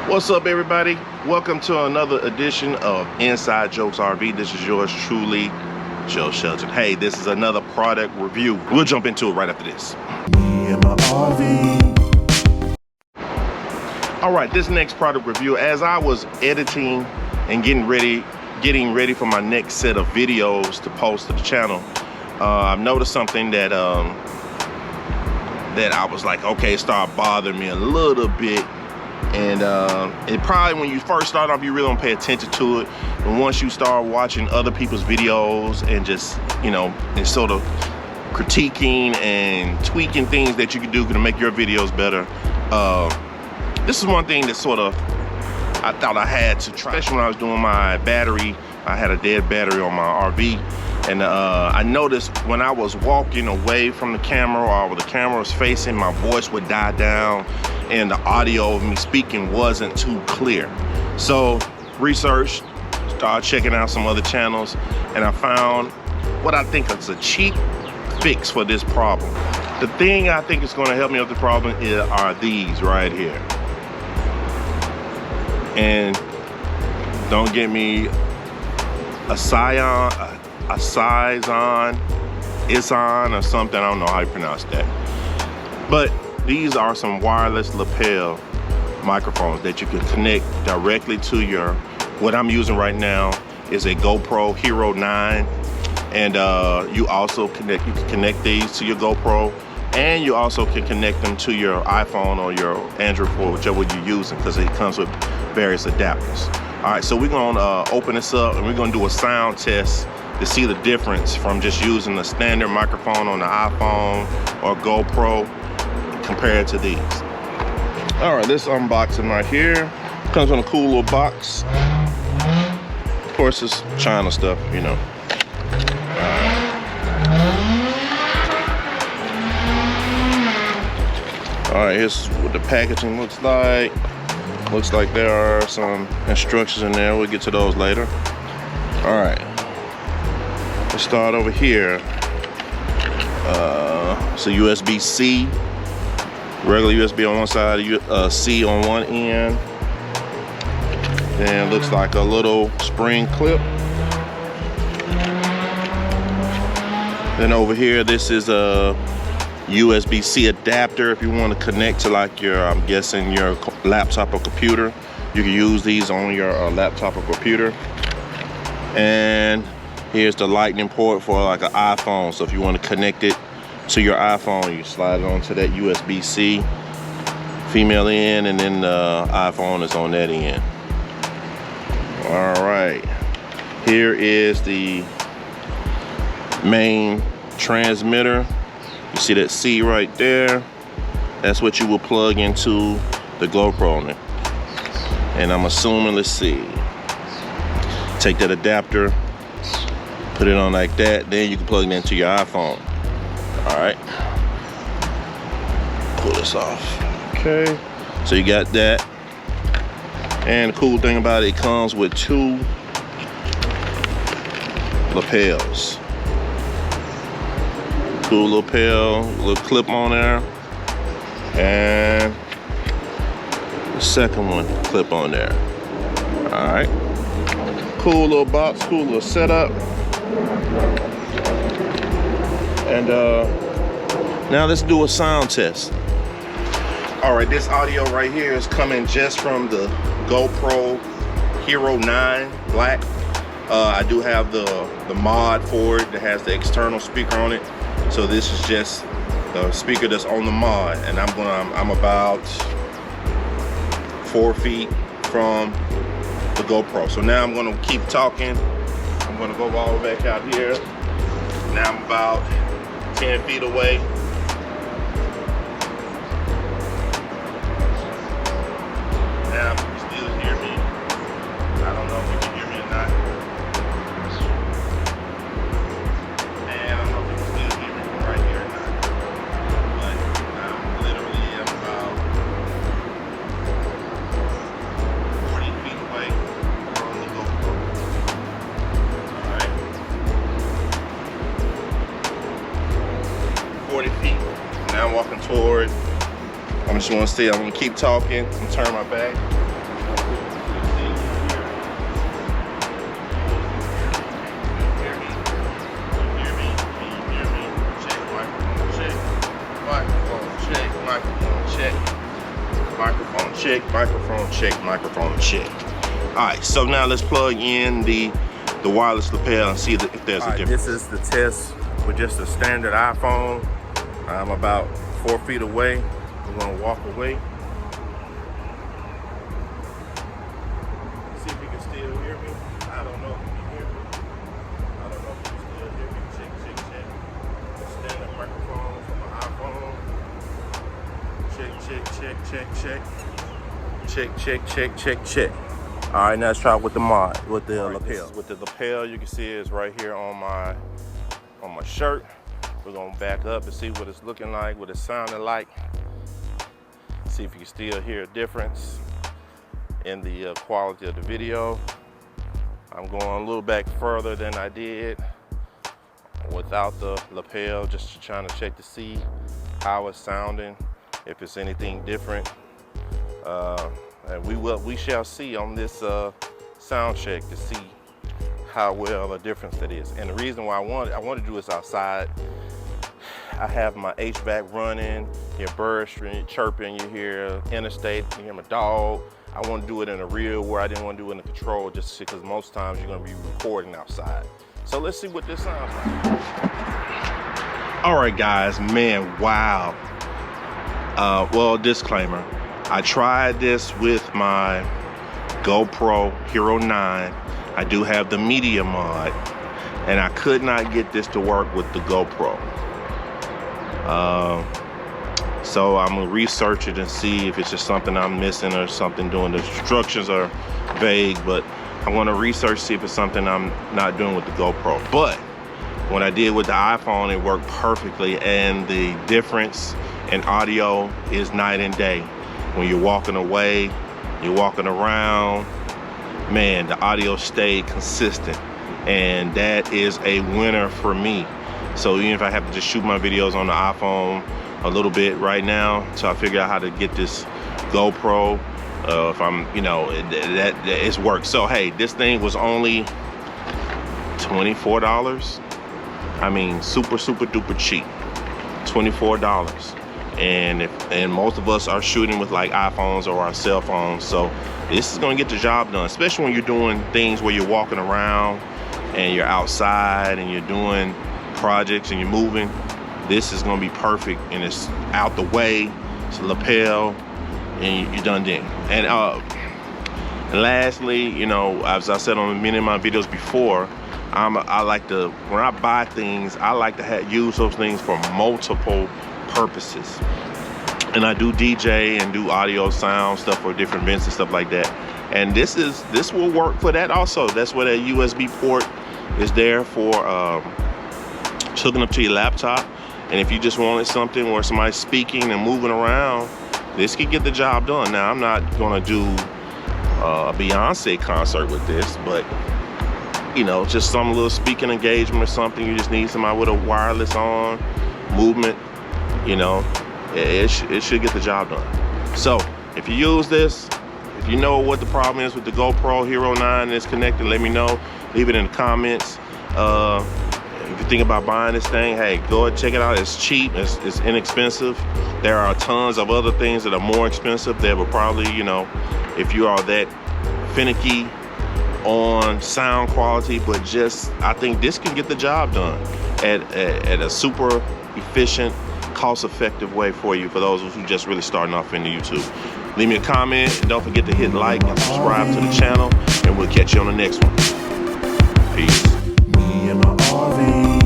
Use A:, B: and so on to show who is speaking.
A: What's up, everybody? Welcome to another edition of Inside Jokes RV. This is yours truly, Joe Shelton. Hey, this is another product review. We'll jump into it right after this. Me and my RV. All right, this next product review, as I was editing and getting ready for my next set of videos to post to the channel, I've noticed something that that I was like, okay, it started bothering me a little bit. And it probably, when you first start off, you really don't pay attention to it. But once you start watching other people's videos and just, you know, and sort of critiquing and tweaking things that you can do to make your videos better, this is one thing that sort of I thought I had to try, especially when I was doing my battery. I had a dead battery on my RV, and I noticed when I was walking away from the camera, or the camera was facing, my voice would die down and the audio of me speaking wasn't too clear. So researched, started checking out some other channels, and I found what I think is a cheap fix for this problem. The thing I think is going to help me with the problem are these right here. And don't get me Aisizon, or something. I don't know how you pronounce that. But these are some wireless lapel microphones that you can connect directly to your, what I'm using right now is a GoPro Hero 9. And you can connect these to your GoPro, and you also can connect them to your iPhone or your Android phone, whichever you're using, because it comes with various adapters. All right, so we're gonna open this up and we're gonna do a sound test to see the difference from just using the standard microphone on the iPhone or GoPro compared to these. All right, this unboxing right here comes in a cool little box. Of course, it's China stuff, you know. All right, here's what the packaging looks like. Looks like there are some instructions in there. We'll get to those later. All right, let's start over here. It's a USB-C, regular USB on one side, C on one end. And it looks like a little spring clip. Then over here, this is a USB-C adapter if you want to connect to, like, your, I'm guessing, your laptop or computer. You can use these on your laptop or computer. And here's the lightning port for like an iPhone. So if you want to connect it to your iPhone, you slide it onto that USB-C female end, and then the iPhone is on that end. All right, here is the main transmitter. You see that C right there? That's what you will plug into the GoPro on it. And I'm assuming, let's see, take that adapter, put it on like that, then you can plug it into your iPhone. All right, pull this off. Okay, so you got that. And the cool thing about it comes with two lapels. Cool lapel, little clip on there, and the second one clip on there. All right, cool little box, cool little setup. And now let's do a sound test. All right, this audio right here is coming just from the GoPro Hero 9 Black. I do have the mod for it that has the external speaker on it. So this is just the speaker that's on the mod, and I'm about 4 feet from the GoPro. So now I'm gonna keep talking. I'm gonna go all the way back out here. Now I'm about 10 feet away. Now you still hear me. I don't know if you can hear me or not. Now I'm walking toward. I just want to see. I'm gonna keep talking and turn my back. Microphone check. All right, so now let's plug in the wireless lapel and see if there's a difference. This is the test with just a standard iPhone. I'm about 4 feet away. I'm gonna walk away. See if you can still hear me. I don't know if you can hear me. I don't know if you can still hear me. Check. Standard microphone from my iPhone. Check. All right, now let's try with the lapel. With the lapel, you can see it's right here on my shirt. We're gonna back up and see what it's looking like, what it's sounding like. See if you can still hear a difference in the quality of the video. I'm going a little back further than I did without the lapel, just trying to check to see how it's sounding, if it's anything different. And we shall see on this sound check to see how well a difference that is. And the reason why I want to do this outside, I have my HVAC running, you hear birds chirping, you hear interstate, you hear my dog. I want to do it in a real where I didn't want to do it in the control, just because most times you're going to be recording outside. So let's see what this sounds like. All right, guys, man, wow. Well, disclaimer. I tried this with my GoPro Hero 9. I do have the media mod, and I could not get this to work with the GoPro. So I'm gonna research it and see if it's just something I'm missing or something doing. The instructions are vague, but I want to research, see if it's something I'm not doing with the GoPro. But when I did with the iPhone, it worked perfectly, and the difference in audio is night and day. When you're walking away, you're walking around, man, the audio stayed consistent, and that is a winner for me. So even if I have to just shoot my videos on the iPhone a little bit right now, so I figure out how to get this GoPro, if I'm, that it's worked. So hey, this thing was only $24. I mean, super duper cheap, $24. And most of us are shooting with like iPhones or our cell phones, so this is gonna get the job done, especially when you're doing things where you're walking around and you're outside and you're doing projects and you're moving. This is gonna be perfect, and it's out the way, it's a lapel, and you're done then. And lastly, as I said on many of my videos before, I like to, when I buy things, I like to use those things for multiple purposes. And I do DJ and do audio sound stuff for different events and stuff like that. And this will work for that also. That's where that USB port is there for hooking up to your laptop. And if you just wanted something where somebody's speaking and moving around, this could get the job done. Now, I'm not gonna do a Beyonce concert with this, but just some little speaking engagement or something. You just need somebody with a wireless on movement. It should get the job done. So if you use this, if you know what the problem is with the GoPro Hero 9 and it's connected, let me know. Leave it in the comments. If you think about buying this thing, hey, go and check it out. It's cheap, it's inexpensive. There are tons of other things that are more expensive that will probably, if you are that finicky on sound quality, but I think this can get the job done at a super efficient, cost-effective way for you, for those who just really starting off into YouTube. Leave me a comment, and don't forget to hit like and subscribe to the channel, and we'll catch you on the next one. Peace. Me and my RV.